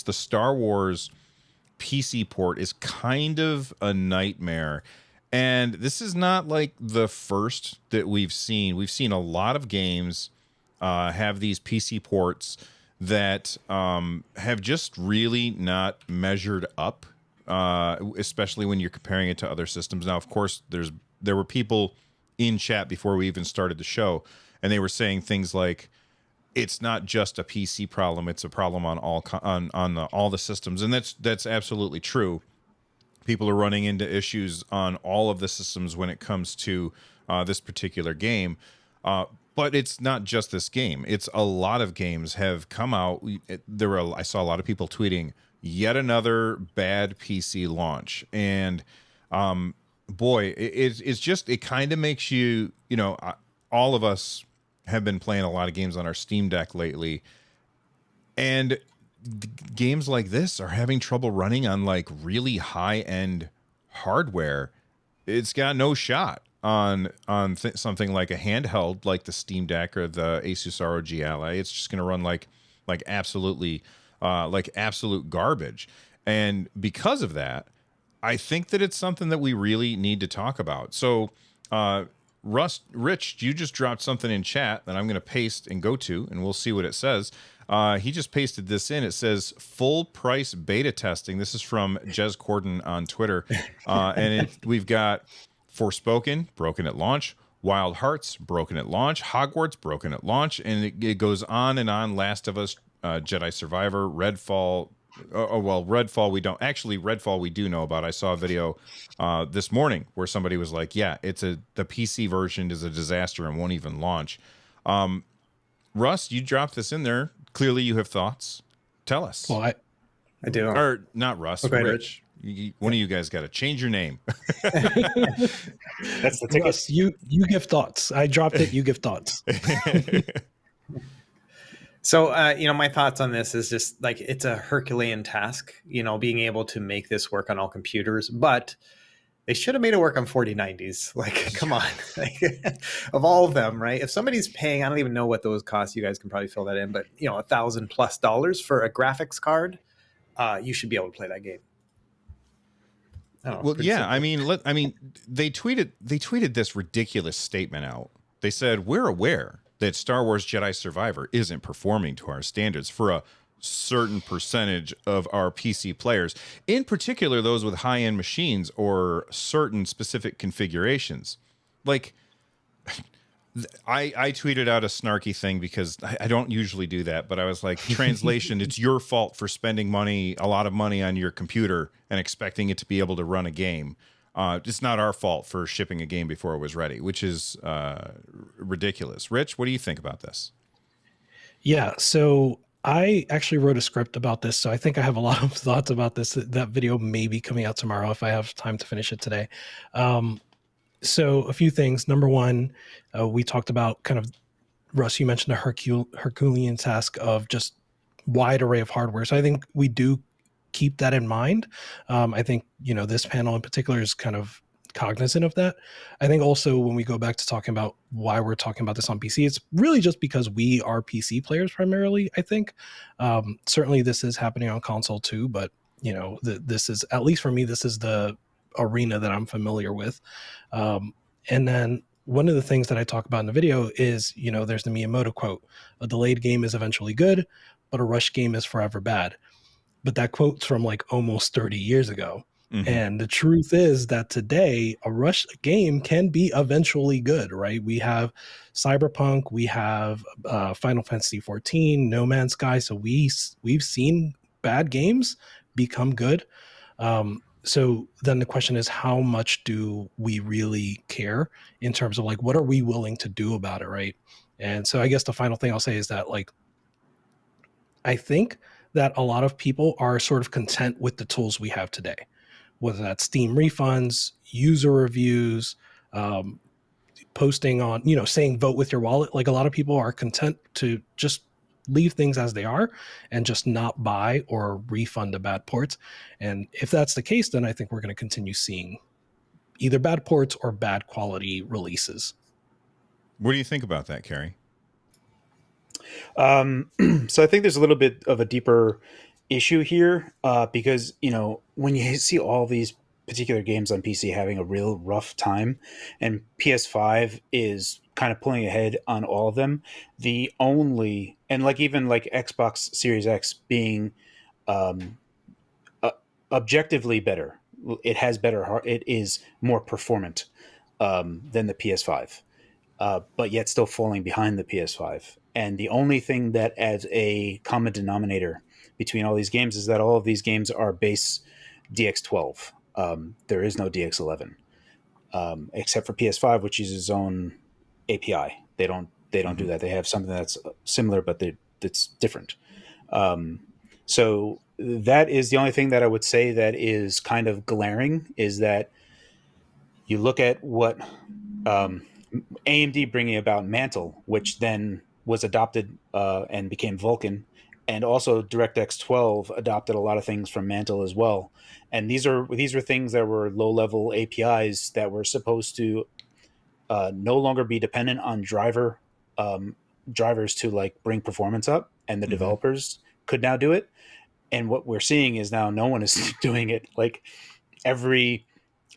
the Star Wars PC port is kind of a nightmare. And this is not like the first that we've seen. We've seen a lot of games have these PC ports that have just really not measured up, especially when you're comparing it to other systems. Now, of course, there were people in chat before we even started the show, and they were saying things like, it's not just a PC problem; it's a problem on all the systems, and that's absolutely true. People are running into issues on all of the systems when it comes to this particular game. But it's not just this game. It's a lot of games have come out. I saw a lot of people tweeting yet another bad PC launch, and boy, it's just, it kind of makes you, all of us have been playing a lot of games on our Steam Deck lately, and games like this are having trouble running on like really high end hardware. It's got no shot on something like a handheld like the Steam Deck or the Asus ROG Ally. It's just going to run like absolutely like absolute garbage. And because of that, I think that it's something that we really need to talk about. So Rich, you just dropped something in chat that I'm going to paste and go to, and we'll see what it says. He just pasted this in. It says full price beta testing. This is from Jez Corden on Twitter. And we've got Forspoken, broken at launch. Wild Hearts, broken at launch. Hogwarts, broken at launch. And it goes on and on. Last of Us, Jedi Survivor, Redfall. Redfall we don't. Actually, Redfall we do know about. I saw a video this morning where somebody was like, yeah, the PC version is a disaster and won't even launch. Russ, you dropped this in there. Clearly you have thoughts. Tell us. Well, I do. Or not Russ, okay, Rich. One of you guys got to change your name. That's the ticket. Russ, you give thoughts. I dropped it. You give thoughts. So, my thoughts on this is just like, it's a Herculean task, being able to make this work on all computers, but they should have made it work on 4090s. Like, come on, like, of all of them, right? If somebody's paying, I don't even know what those cost. You guys can probably fill that in, but $1,000+ for a graphics card, you should be able to play that game. Well, yeah, simple. They tweeted this ridiculous statement out. They said, we're aware that Star Wars Jedi Survivor isn't performing to our standards for a certain percentage of our PC players, in particular those with high-end machines or certain specific configurations. Like, I tweeted out a snarky thing because I don't usually do that, but I was like, translation, it's your fault for spending a lot of money on your computer and expecting it to be able to run a game. It's not our fault for shipping a game before it was ready, which is ridiculous. Rich, what do you think about this? Yeah, so I actually wrote a script about this, so I think I have a lot of thoughts about this. That video may be coming out tomorrow if I have time to finish it today. So a few things. Number one, we talked about kind of, Russ, you mentioned the Herculean task of just wide array of hardware. So I think we do keep that in mind. I think, this panel in particular is kind of cognizant of that. I think also when we go back to talking about why we're talking about this on PC, it's really just because we are PC players primarily, I think. Certainly this is happening on console too, but this is, at least for me, this is the arena that I'm familiar with. And then one of the things that I talk about in the video is, there's the Miyamoto quote, a delayed game is eventually good, but a rushed game is forever bad. But that quote's from like almost 30 years ago. Mm-hmm. And the truth is that today a rushed game can be eventually good, right? We have Cyberpunk, we have Final Fantasy 14, No Man's Sky. So we've seen bad games become good. So then the question is, how much do we really care in terms of like, what are we willing to do about it, right? And so I guess the final thing I'll say is that, like, I think that a lot of people are sort of content with the tools we have today, whether that's Steam refunds, user reviews, posting on, saying vote with your wallet. Like, a lot of people are content to just leave things as they are and just not buy or refund the bad ports. And if that's the case, then I think we're going to continue seeing either bad ports or bad quality releases. What do you think about that, Carrie? So I think there's a little bit of a deeper issue here, because when you see all these particular games on PC having a real rough time, and PS5 is kind of pulling ahead on all of them. The only, and like even like Xbox Series X being um, objectively better, it has better, it is more performant than the PS5, but yet still falling behind the PS5. And the only thing that adds a common denominator between all these games is that all of these games are base DX12. There is no DX11, except for PS5, which uses its own API. They don't do that. They have something that's similar, but that's different. So that is the only thing that I would say that is kind of glaring, is that you look at what AMD bringing about Mantle, which then was adopted and became Vulkan, and also DirectX 12 adopted a lot of things from Mantle as well. And these are things that were low level APIs that were supposed to no longer be dependent on drivers to like bring performance up, and the developers could now do it. And what we're seeing is now no one is doing it. Like every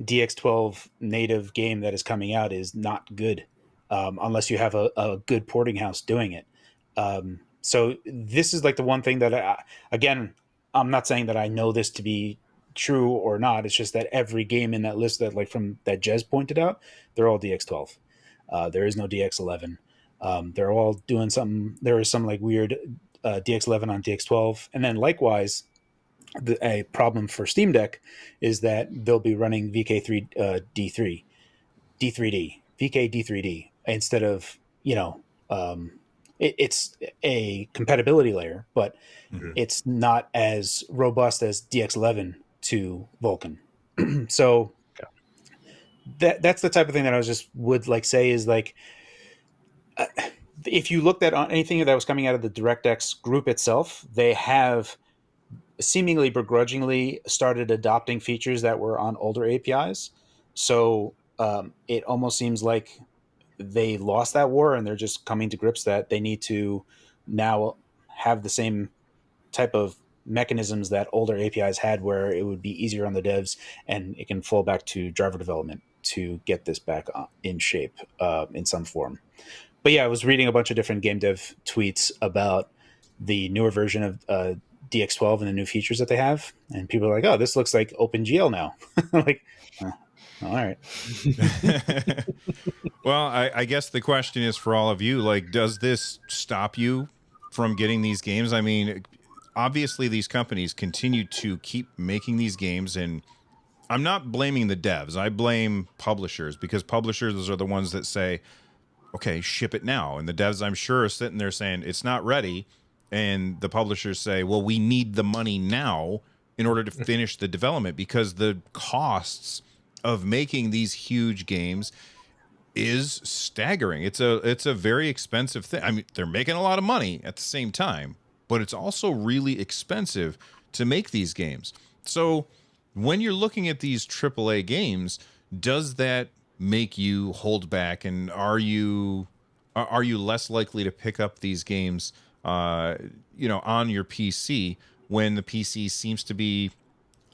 DX12 native game that is coming out is not good unless you have a good porting house doing it. So this is like the one thing that again, I'm not saying that I know this to be true or not. It's just that every game in that list that like from that Jez pointed out, they're all DX12. There is no DX11. They're all doing something. There is some like weird DX11 on DX12, and then likewise, a problem for Steam Deck is that they'll be running VK3 D3 D3D VK D3D instead of it's a compatibility layer, but it's not as robust as DX11 to Vulkan. So that's the type of thing that I would like say is like if you looked at anything that was coming out of the DirectX group itself, they have seemingly begrudgingly started adopting features that were on older APIs. So it almost seems like they lost that war and they're just coming to grips that they need to now have the same type of mechanisms that older APIs had, where it would be easier on the devs and it can fall back to driver development to get this back in shape in some form. But yeah, I was reading a bunch of different game dev tweets about the newer version of DX12 and the new features that they have, and people are like, "Oh, this looks like OpenGL now." Like, all right. Well, I guess the question is for all of you, like, does this stop you from getting these games? I mean, obviously these companies continue to keep making these games, and I'm not blaming the devs. I blame publishers, because publishers are the ones that say, okay, ship it now. And the devs, I'm sure, are sitting there saying it's not ready. And the publishers say, well, we need the money now in order to finish the development, because the costs of making these huge games is staggering. It's a very expensive thing. I mean, they're making a lot of money at the same time, but it's also really expensive to make these games. So when you're looking at these AAA games, does that make you hold back, and are you less likely to pick up these games on your PC, when the PC seems to be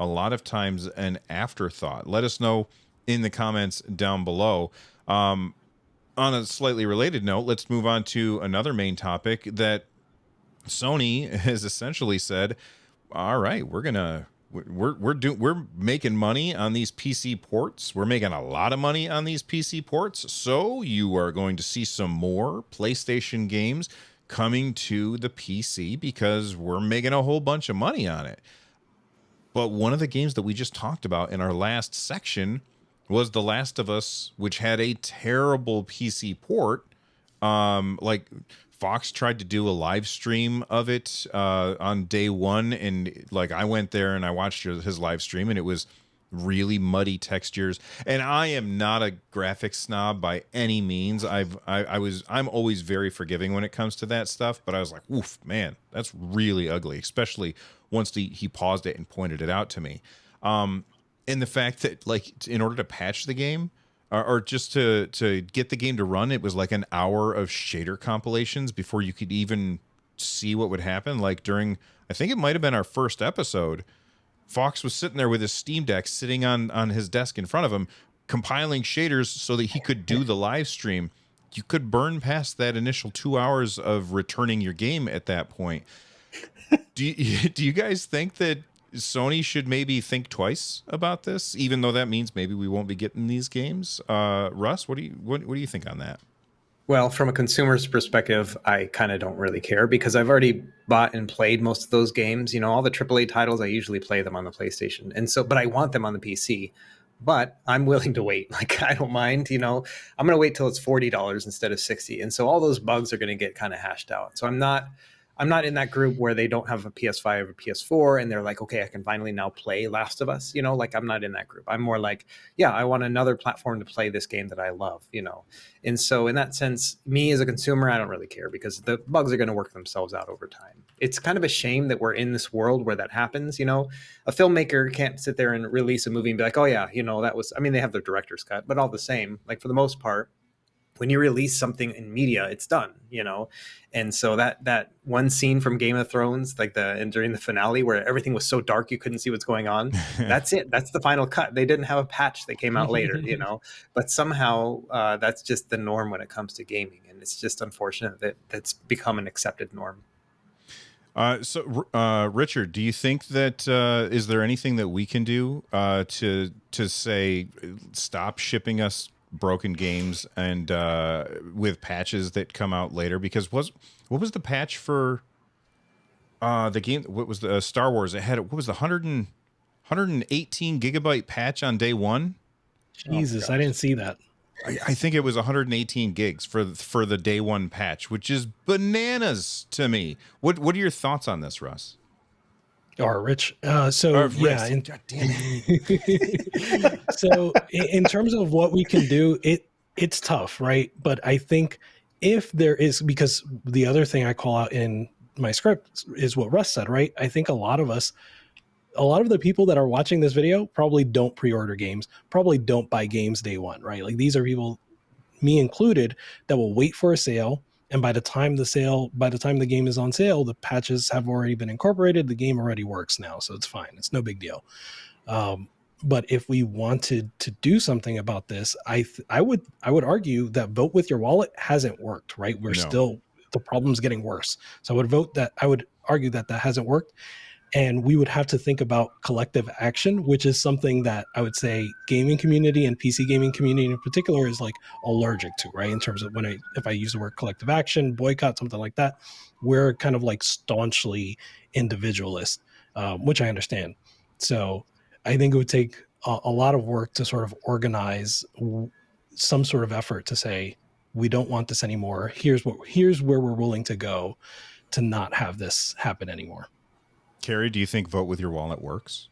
a lot of times an afterthought? Let us know in the comments down below. On a slightly related note, let's move on to another main topic that Sony has essentially said, all right, we're making money on these PC ports. We're making a lot of money on these PC ports. So you are going to see some more PlayStation games coming to the PC because we're making a whole bunch of money on it. But one of the games that we just talked about in our last section was The Last of Us, which had a terrible PC port. Like Fox tried to do a live stream of it on day one, and like I went there and I watched his live stream, and it was really muddy textures. And I am not a graphics snob by any means. I'm always very forgiving when it comes to that stuff, but I was like, oof, man, that's really ugly, especially once he paused it and pointed it out to me. And the fact that, like, in order to patch the game, or just to get the game to run, it was like an hour of shader compilations before you could even see what would happen. Like during, I think it might have been our first episode. Fox was sitting there with his Steam Deck sitting on his desk in front of him, compiling shaders so that he could do the live stream. You could burn past that initial 2 hours of returning your game at that point. Do you guys think that Sony should maybe think twice about this, even though that means maybe we won't be getting these games? Russ, what do you think on that? Well, from a consumer's perspective, I kind of don't really care because I've already bought and played most of those games. All the AAA titles, I usually play them on the PlayStation. And so, but I want them on the PC. But I'm willing to wait. Like, I don't mind, I'm going to wait till it's $40 instead of 60. And so all those bugs are going to get kind of hashed out. So I'm not in that group where they don't have a PS5 or PS4 and they're like, okay, I can finally now play Last of Us. Like, I'm not in that group. I'm more like, yeah, I want another platform to play this game that I love, And so in that sense, me as a consumer, I don't really care because the bugs are going to work themselves out over time. It's kind of a shame that we're in this world where that happens. A filmmaker can't sit there and release a movie and be like, oh yeah, that was, they have their director's cut, but all the same, like for the most part, when you release something in media, it's done, And so that one scene from Game of Thrones, like during the finale where everything was so dark you couldn't see what's going on, that's it. That's the final cut. They didn't have a patch that came out later, But somehow that's just the norm when it comes to gaming, and it's just unfortunate that that's become an accepted norm. So, Richard, do you think that is there anything that we can do to say stop shipping us broken games and with patches that come out later? Because what was the patch for the game? What was the Star Wars? It had what was the 118 gigabyte patch on day one? Jesus, I didn't see that. I think it was 118 gigs for the day one patch, which is bananas to me. What are your thoughts on this, Russ? Or Rich. Yeah. God damn it. So in terms of what we can do, it's tough, right? But I think if there is, because the other thing I call out in my script is what Russ said, right? I think a lot of the people that are watching this video probably don't pre-order games, probably don't buy games day one, right? Like these are people, me included, that will wait for a sale. And by the time the game is on sale, the patches have already been incorporated. The game already works now, so it's fine. It's no big deal. But if we wanted to do something about this, I would argue that vote with your wallet hasn't worked, right? The problem's getting worse. So I would argue that hasn't worked. And we would have to think about collective action, which is something that I would say gaming community and PC gaming community in particular is like allergic to, right? In terms of if I use the word collective action, boycott, something like that, we're kind of like staunchly individualist, which I understand. So I think it would take a lot of work to sort of organize some sort of effort to say, we don't want this anymore. Here's where we're willing to go to not have this happen anymore. Carrie, do you think vote with your wallet works?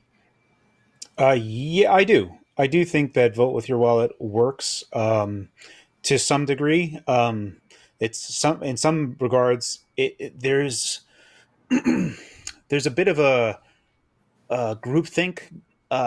Yeah, I do. I do think that vote with your wallet works to some degree. It's in some regards, there's there's a bit of a groupthink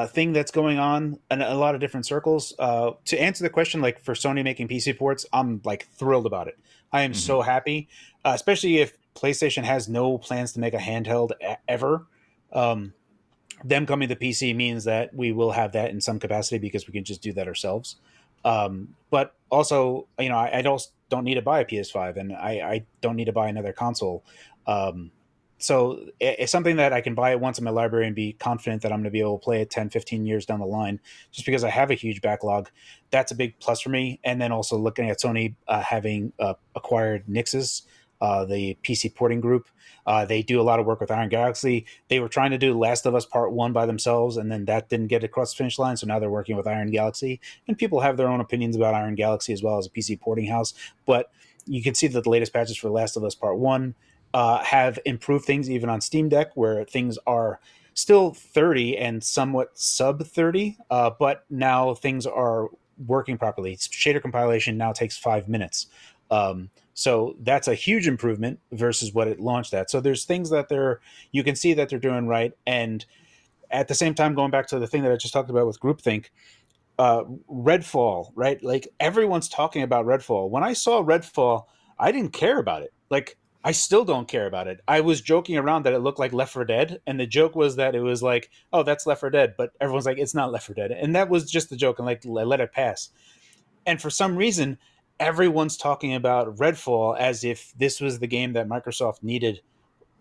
thing that's going on in a lot of different circles. To answer the question, like for Sony making PC ports, I'm like thrilled about it. I am so happy, especially if PlayStation has no plans to make a handheld ever. Them coming to PC means that we will have that in some capacity because we can just do that ourselves. But also, I don't need to buy a PS5 and I don't need to buy another console. So it's something that I can buy it once in my library and be confident that I'm going to be able to play it 10, 15 years down the line, just because I have a huge backlog. That's a big plus for me. And then also looking at Sony having acquired Nix's, the PC porting group. They do a lot of work with Iron Galaxy. They were trying to do Last of Us Part 1 by themselves, and then that didn't get across the finish line, so now they're working with Iron Galaxy. And people have their own opinions about Iron Galaxy as well as a PC porting house, but you can see that the latest patches for Last of Us Part 1 have improved things even on Steam Deck, where things are still 30 and somewhat sub 30, but now things are working properly. Shader compilation now takes 5 minutes. So that's a huge improvement versus what it launched at. So there's things that you can see that they're doing right. And at the same time, going back to the thing that I just talked about with groupthink, Redfall, right? Like everyone's talking about Redfall. When I saw Redfall, I didn't care about it. Like I still don't care about it. I was joking around that it looked like Left 4 Dead, and the joke was that it was like, oh, that's Left 4 Dead, but everyone's like, it's not Left 4 Dead, and that was just the joke, and like let it pass. And for some reason, everyone's talking about Redfall as if this was the game that Microsoft needed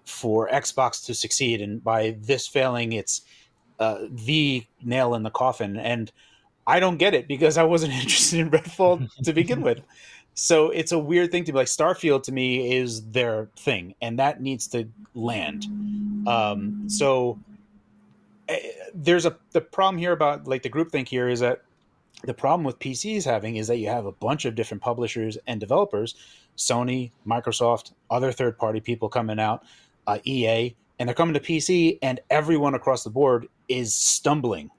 for Xbox to succeed, and by this failing, it's the nail in the coffin. And I don't get it because I wasn't interested in Redfall to begin with. So it's a weird thing to be like. Starfield to me is their thing, and that needs to land. So there's the problem here about like the groupthink here is that the problem with PCs having is that you have a bunch of different publishers and developers, Sony, Microsoft, other third party people coming out, EA, and they're coming to PC, and everyone across the board is stumbling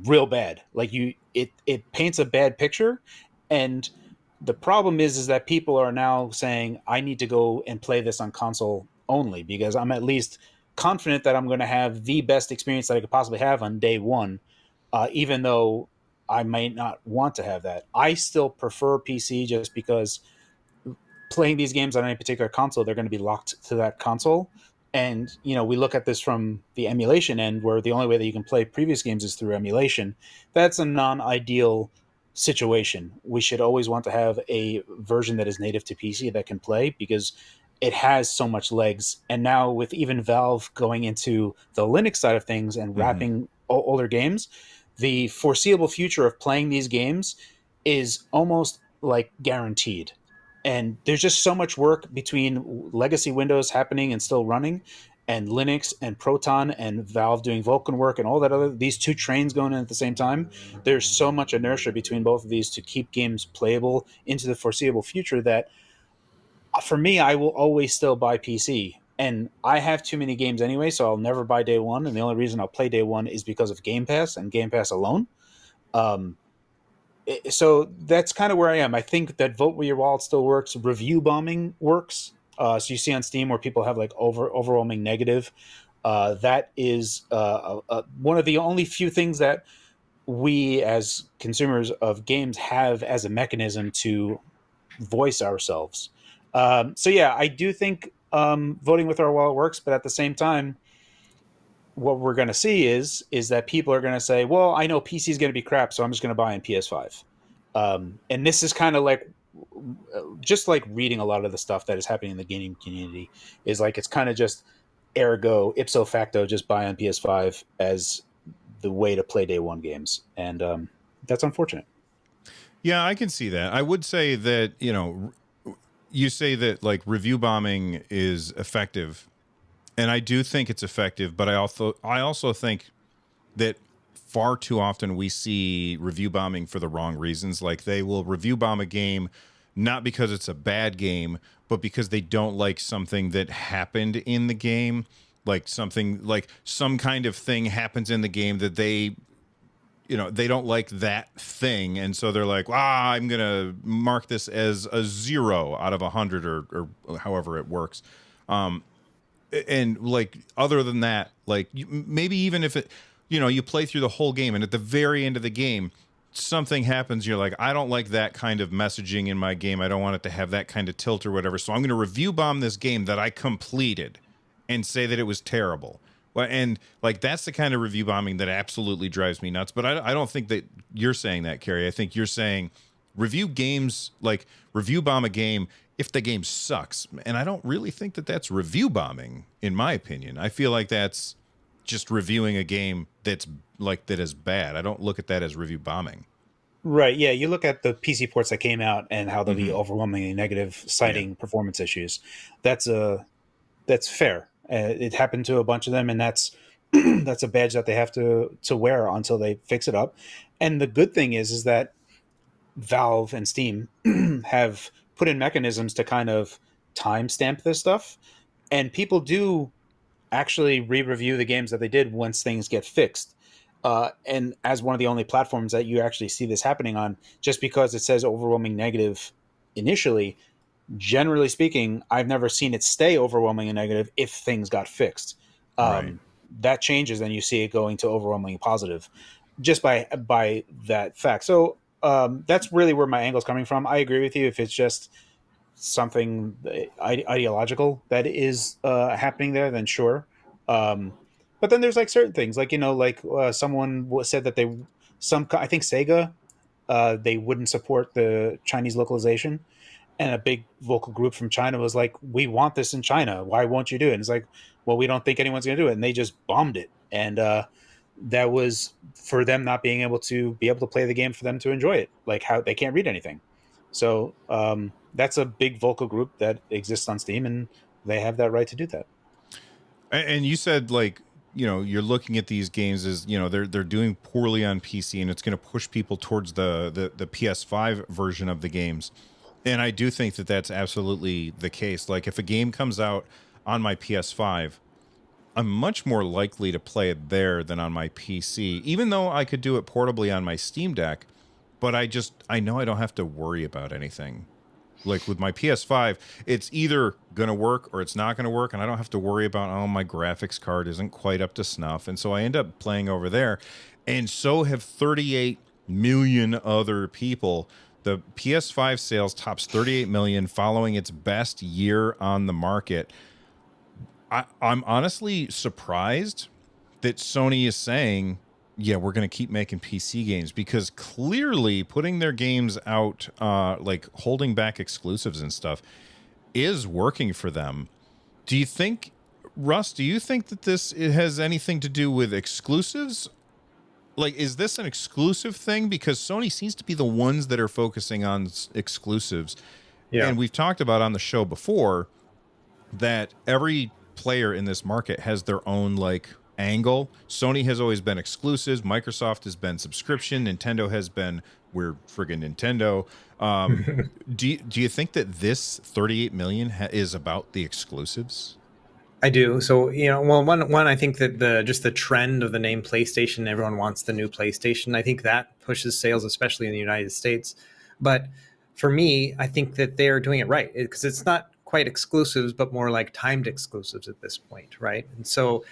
real bad. Like it paints a bad picture, and the problem is that people are now saying, I need to go and play this on console only because I'm at least confident that I'm going to have the best experience that I could possibly have on day one, even though I might not want to have that. I still prefer PC just because playing these games on any particular console, they're going to be locked to that console. And, you know, we look at this from the emulation end where the only way that you can play previous games is through emulation. That's a non-ideal situation. We should always want to have a version that is native to PC that can play because it has so much legs. And now with even Valve going into the Linux side of things and wrapping older games, the foreseeable future of playing these games is almost like guaranteed. And there's just so much work between legacy Windows happening and still running, and Linux and Proton and Valve doing Vulkan work and all that other, these two trains going in at the same time. There's so much inertia between both of these to keep games playable into the foreseeable future that for me, I will always still buy PC. And I have too many games anyway, so I'll never buy day one. And the only reason I'll play day one is because of Game Pass and Game Pass alone. So that's kind of where I am. I think that Vote with Your Wallet still works. Review bombing works. So you see on Steam where people have like overwhelming negative. That is one of the only few things that we as consumers of games have as a mechanism to voice ourselves. So yeah, I do think voting with our wallet works, but at the same time, what we're going to see is that people are going to say, well, I know PC is going to be crap, so I'm just going to buy in PS5. And this is kind of like just like reading a lot of the stuff that is happening in the gaming community is like it's kind of just ergo ipso facto just buy on PS5 as the way to play day one games, and that's unfortunate. Yeah, I can see that. I would say that, you know, you say that like review bombing is effective, and I do think it's effective, but I also think that far too often we see review bombing for the wrong reasons. Like they will review bomb a game not because it's a bad game, but because they don't like something that happened in the game, like something like some kind of thing happens in the game that they, you know, they don't like that thing, and so they're like, I'm gonna mark this as a 0 out of 100 or however it works. And like other than that, like maybe even if it, you know, you play through the whole game and at the very end of the game something happens, you're like, I don't like that kind of messaging in my game, I don't want it to have that kind of tilt or whatever, so I'm going to review bomb this game that I completed and say that it was terrible. Well, and like that's the kind of review bombing that absolutely drives me nuts. But I don't think that you're saying that, Carrie. I think you're saying review games, like review bomb a game if the game sucks. And I don't really think that that's review bombing, in my opinion. I feel like that's just reviewing a game that's like that is bad. I don't look at that as review bombing. Right. Yeah. You look at the PC ports that came out and how they'll be overwhelmingly negative, citing performance issues. That's fair. It happened to a bunch of them, and that's that's a badge that they have to wear until they fix it up. And the good thing is that Valve and Steam have put in mechanisms to kind of timestamp this stuff, and people do actually re-review the games that they did once things get fixed. And as one of the only platforms that you actually see this happening on, just because it says overwhelming negative initially, generally speaking, I've never seen it stay overwhelmingly negative if things got fixed. Right. That changes, and you see it going to overwhelmingly positive just by that fact. So that's really where my angle is coming from. I agree with you. If it's just something ideological that is happening there, then sure. But then there's like certain things, like someone said that I think Sega, they wouldn't support the Chinese localization, and a big vocal group from China was like, "We want this in China. Why won't you do it?" And it's like, "Well, we don't think anyone's going to do it," and they just bombed it. And that was for them not being able to play the game, for them to enjoy it, like how they can't read anything. So that's a big vocal group that exists on Steam, and they have that right to do that. And you said, like, you're looking at these games as, they're doing poorly on PC, and it's going to push people towards the PS5 version of the games. And I do think that that's absolutely the case. Like, if a game comes out on my PS5, I'm much more likely to play it there than on my PC, even though I could do it portably on my Steam Deck. But I know I don't have to worry about anything. Like with my PS5, it's either going to work or it's not going to work. And I don't have to worry about, oh, my graphics card isn't quite up to snuff. And so I end up playing over there. And so have 38 million other people. The PS5 sales tops 38 million, following its best year on the market. I'm honestly surprised that Sony is saying, yeah, we're going to keep making PC games, because clearly putting their games out, like holding back exclusives and stuff, is working for them. Do you think, Russ, that it has anything to do with exclusives? Like, is this an exclusive thing? Because Sony seems to be the ones that are focusing on exclusives. Yeah. And we've talked about on the show before that every player in this market has their own, like, angle. Sony has always been exclusives. Microsoft has been subscription. Nintendo has been, we're friggin' Nintendo. Do you think that this 38 million is about the exclusives? I do. So, well, one, I think that the trend of the name PlayStation, everyone wants the new PlayStation. I think that pushes sales, especially in the United States. But for me, I think that they're doing it right, because it's not quite exclusives, but more like timed exclusives at this point, right? And so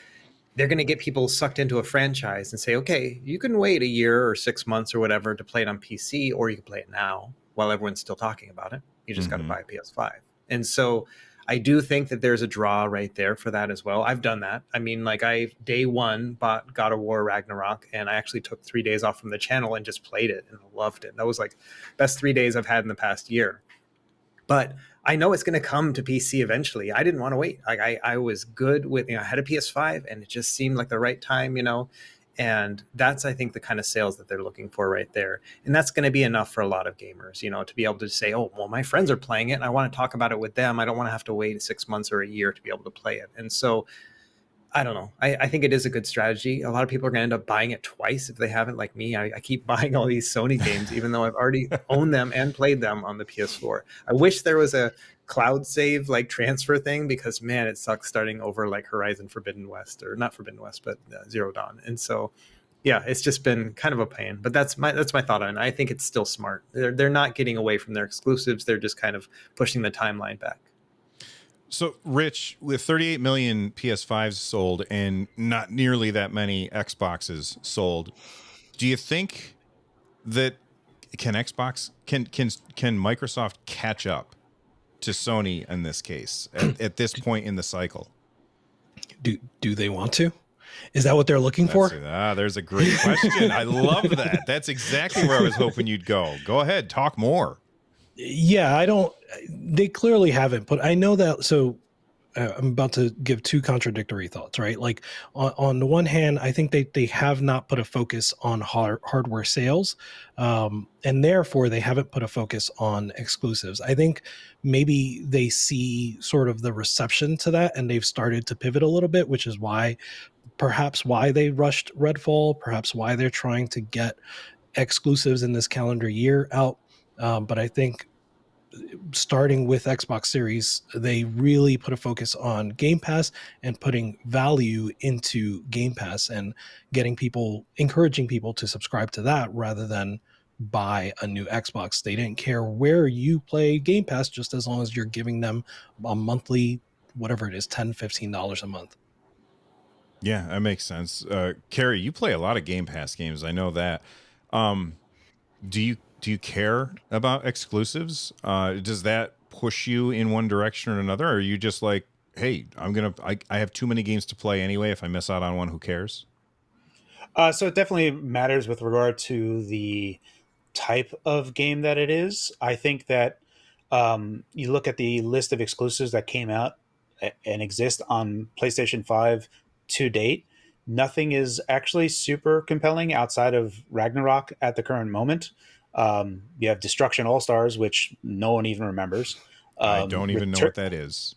they're going to get people sucked into a franchise and say, okay, you can wait a year or 6 months or whatever to play it on PC, or you can play it now while everyone's still talking about it. You just got to buy a PS5. And so I do think that there's a draw right there for that as well. I've done that. I mean, like, I day one bought God of War Ragnarok, and I actually took 3 days off from the channel and just played it and loved it. That was like best 3 days I've had in the past year. But I know it's going to come to PC eventually. I didn't want to wait. Like, I was good with, I had a PS5, and it just seemed like the right time, and that's, I think, the kind of sales that they're looking for right there. And that's going to be enough for a lot of gamers, to be able to say, oh, well, my friends are playing it and I want to talk about it with them. I don't want to have to wait 6 months or a year to be able to play it. And so I don't know. I think it is a good strategy. A lot of people are going to end up buying it twice if they haven't, like me. I keep buying all these Sony games, even though I've already owned them and played them on the PS4. I wish there was a cloud save, like, transfer thing, because, man, it sucks starting over like Horizon Forbidden West, or not Forbidden West, but Zero Dawn. And so, yeah, it's just been kind of a pain. But that's my thought on it. I think it's still smart. They're not getting away from their exclusives. They're just kind of pushing the timeline back. So, Rich, with 38 million PS5s sold and not nearly that many Xboxes sold, do you think that can Microsoft catch up to Sony in this case at this point in the cycle? Do they want to? Is that what they're looking for? There's a great question. I love that. That's exactly where I was hoping you'd go. Go ahead, talk more. Yeah, they clearly haven't, but I know that. So I'm about to give two contradictory thoughts, right? Like, on the one hand, I think they have not put a focus on hardware sales, and therefore they haven't put a focus on exclusives. I think maybe they see sort of the reception to that, and they've started to pivot a little bit, which is perhaps why they rushed Redfall, perhaps why they're trying to get exclusives in this calendar year out. But I think starting with Xbox Series, they really put a focus on Game Pass and putting value into Game Pass and encouraging people to subscribe to that rather than buy a new Xbox. They didn't care where you play Game Pass, just as long as you're giving them a monthly, whatever it is, $10, $15 a month. Yeah, that makes sense. Carrie, you play a lot of Game Pass games. I know that. Do you care about exclusives? Does that push you in one direction or another? Or are you just like, hey, I have too many games to play anyway. If I miss out on one, who cares? So it definitely matters with regard to the type of game that it is. I think that you look at the list of exclusives that came out and exist on PlayStation 5 to date, nothing is actually super compelling outside of Ragnarok at the current moment. You have Destruction All Stars, which no one even remembers. I don't even know what that is.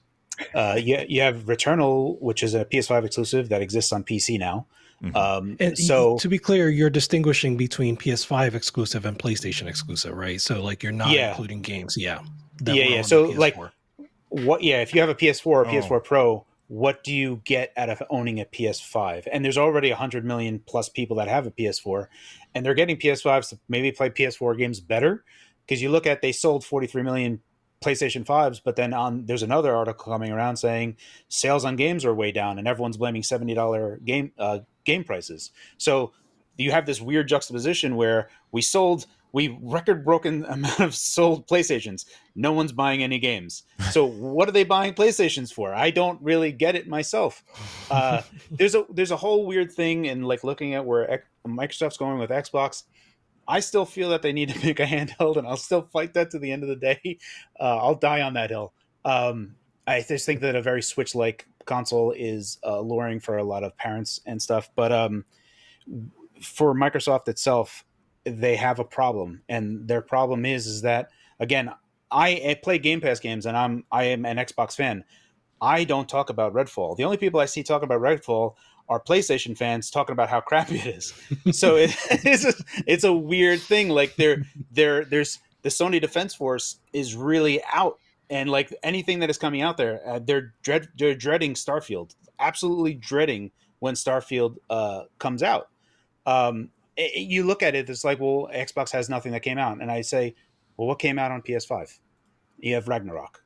You have Returnal, which is a PS5 exclusive that exists on PC now. And So to be clear, you're distinguishing between PS5 exclusive and PlayStation exclusive, right? So like you're not including games. Yeah. So like what, if you have a PS4 or PS4 Pro, what do you get out of owning a PS5? And there's already 100 million plus people that have a PS4, and they're getting PS5s to maybe play PS4 games better. Because you look at, they sold 43 million PlayStation 5s, but then there's another article coming around saying sales on games are way down, and everyone's blaming $70 game prices. So you have this weird juxtaposition where we record broken amount of sold PlayStations. No one's buying any games. So what are they buying PlayStations for? I don't really get it myself. There's a whole weird thing in like looking at where Microsoft's going with Xbox. I still feel that they need to make a handheld, and I'll still fight that to the end of the day. I'll die on that hill. I just think that a very Switch-like console is alluring for a lot of parents and stuff. But for Microsoft itself, they have a problem, and their problem is that, again, I play Game Pass games, and I am an Xbox fan. I don't talk about Redfall. The only people I see talking about Redfall are PlayStation fans talking about how crappy it is. So it's a weird thing. Like there's the Sony Defense Force is really out, and like anything that is coming out there, they're dreading Starfield, absolutely dreading when Starfield comes out. You look at it, it's like, well, Xbox has nothing that came out, and I say, well, what came out on PS5? You have Ragnarok,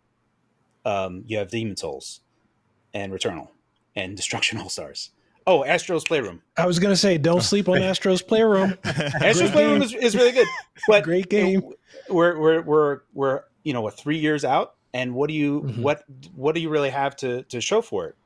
you have Demon Souls, and Returnal, and Destruction All Stars. Oh, Astro's Playroom. I was going to say, don't sleep on Astro's Playroom. Astro's Playroom is really good, but great game. We're 3 years out, and what do you what do you really have to show for it?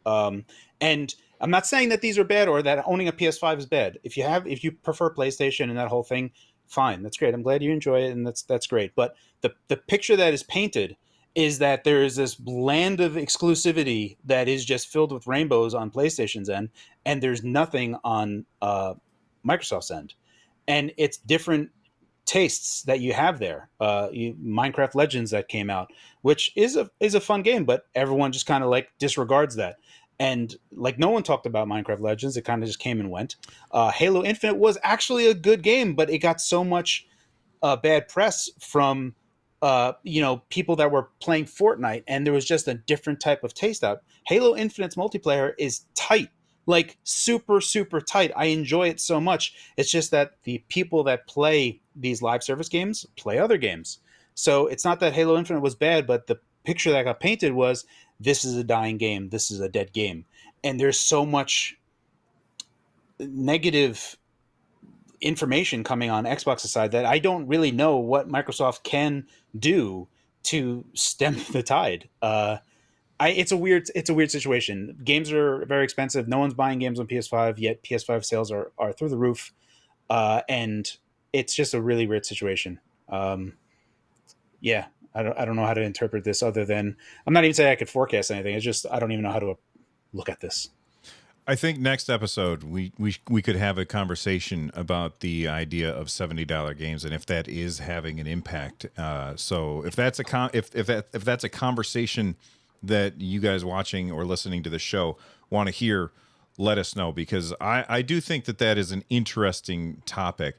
And I'm not saying that these are bad or that owning a PS5 is bad. If you prefer PlayStation and that whole thing, fine, that's great. I'm glad you enjoy it, and that's great. But the picture that is painted is that there is this land of exclusivity that is just filled with rainbows on PlayStation's end, and there's nothing on Microsoft's end. And it's different tastes that you have there. Minecraft Legends that came out, which is a fun game, but everyone just kind of like disregards that. And like no one talked about Minecraft Legends. It kind of just came and went. Halo Infinite was actually a good game, but it got so much bad press from people that were playing Fortnite, and there was just a different type of taste out. Halo Infinite's multiplayer is tight, like super, super tight. I enjoy it so much. It's just that the people that play these live service games play other games. So it's not that Halo Infinite was bad, but the picture that got painted was, this is a dying game. This is a dead game. And there's so much negative information coming on Xbox's side that I don't really know what Microsoft can do to stem the tide. It's a weird situation. Games are very expensive. No one's buying games on PS5 yet. PS5 sales are through the roof, and it's just a really weird situation. I don't know how to interpret this other than, I'm not even saying I could forecast anything. It's just I don't even know how to look at this. I think next episode we could have a conversation about the idea of $70 games and if that is having an impact. So if that's if that's a conversation that you guys watching or listening to the show want to hear, let us know, because I do think that is an interesting topic.